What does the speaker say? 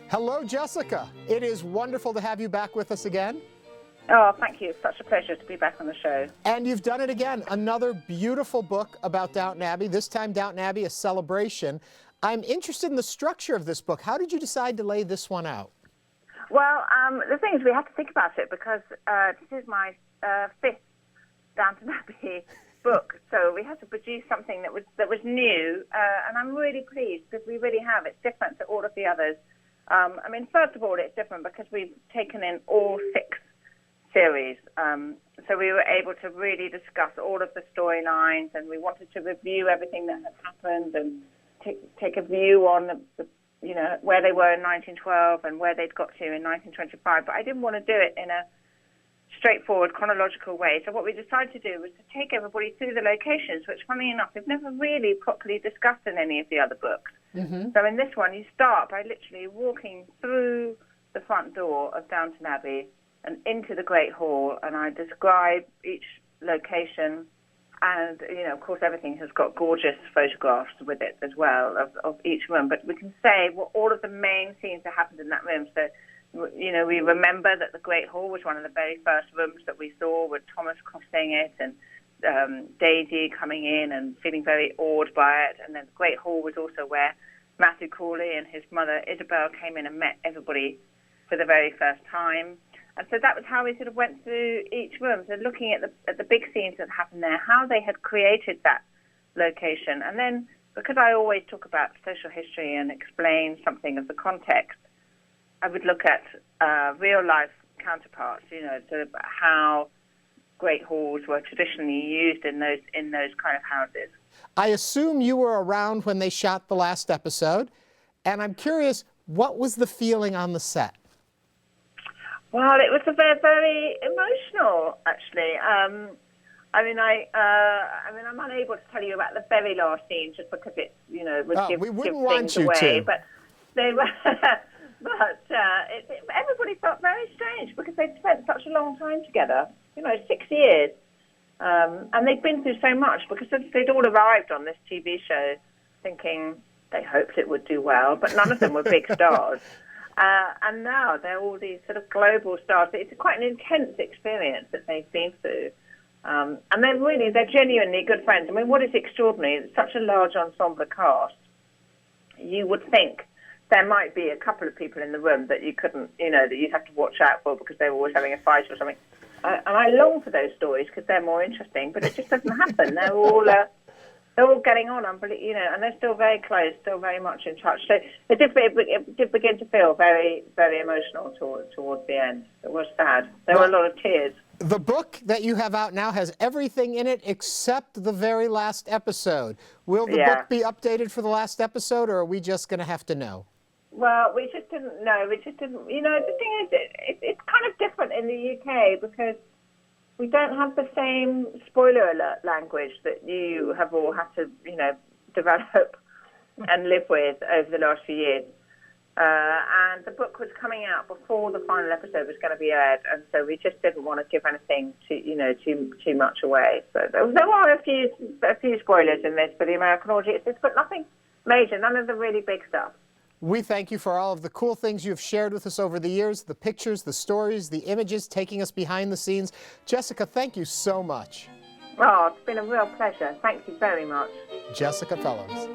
Hello, Jessica. It is wonderful to have you back with us again. Oh, thank you. It's such a pleasure to be back on the show. And you've done it again. Another beautiful book about Downton Abbey. This time, Downton Abbey, a celebration. I'm interested in the structure of this book. How did you decide to lay this one out? Well, the thing is, we had to think about it because this is my fifth Downton Abbey book, so we had to produce something that was new, and I'm really pleased because we really have. It's different to all of the others. I mean, first of all, it's different because we've taken in all 6 series, so we were able to really discuss all of the storylines, and we wanted to review everything that had happened and take a view on where they were in 1912 and where they'd got to in 1925. But I didn't want to do it in a straightforward chronological way. So what we decided to do was to take everybody through the locations, which, funny enough, we've never really properly discussed in any of the other books. Mm-hmm. So in this one, you start by literally walking through the front door of Downton Abbey and into the Great Hall, and I describe each location. And, of course, everything has got gorgeous photographs with it as well of each room. But we can say all of the main scenes that happened in that room. So, we remember that the Great Hall was one of the very first rooms that we saw with Thomas crossing it and Daisy coming in and feeling very awed by it. And then the Great Hall was also where Matthew Crawley and his mother Isabel came in and met everybody for the very first time. And so that was how we sort of went through each room, so looking at the big scenes that happened there, how they had created that location. And then, because I always talk about social history and explain something of the context, I would look at real-life counterparts, sort of how great halls were traditionally used in those kind of houses. I assume you were around when they shot the last episode, and I'm curious, what was the feeling on the set? Well, it was very, very emotional, actually. I'm unable to tell you about the very last scene just because it, would give things away. But they were, everybody felt very strange because they'd spent such a long time together, 6 years, and they'd been through so much because they'd all arrived on this TV show thinking they hoped it would do well, but none of them were big stars. And now they're all these sort of global stars. It's quite an intense experience that they've been through. And they're genuinely good friends. I mean, what is extraordinary, it's such a large ensemble cast, you would think there might be a couple of people in the room that you couldn't, that you'd have to watch out for because they were always having a fight or something. And I long for those stories because they're more interesting, but it just doesn't happen. They're all getting on, and they're still very close, still very much in touch. So it did begin to feel very, very emotional towards the end. It was sad. There were a lot of tears. The book that you have out now has everything in it except the very last episode. Will the book be updated for the last episode, or are we just going to have to know? Well, we just didn't know. The thing is, it's kind of different in the UK because we don't have the same spoiler alert language that you have all had to, develop and live with over the last few years. And the book was coming out before the final episode was going to be aired, and so we just didn't want to give anything too much away. So there are a few spoilers in this for the American audiences, but nothing major, none of the really big stuff. We thank you for all of the cool things you've shared with us over the years, the pictures, the stories, the images, taking us behind the scenes. Jessica, thank you so much. Oh, it's been a real pleasure. Thank you very much. Jessica Fellows.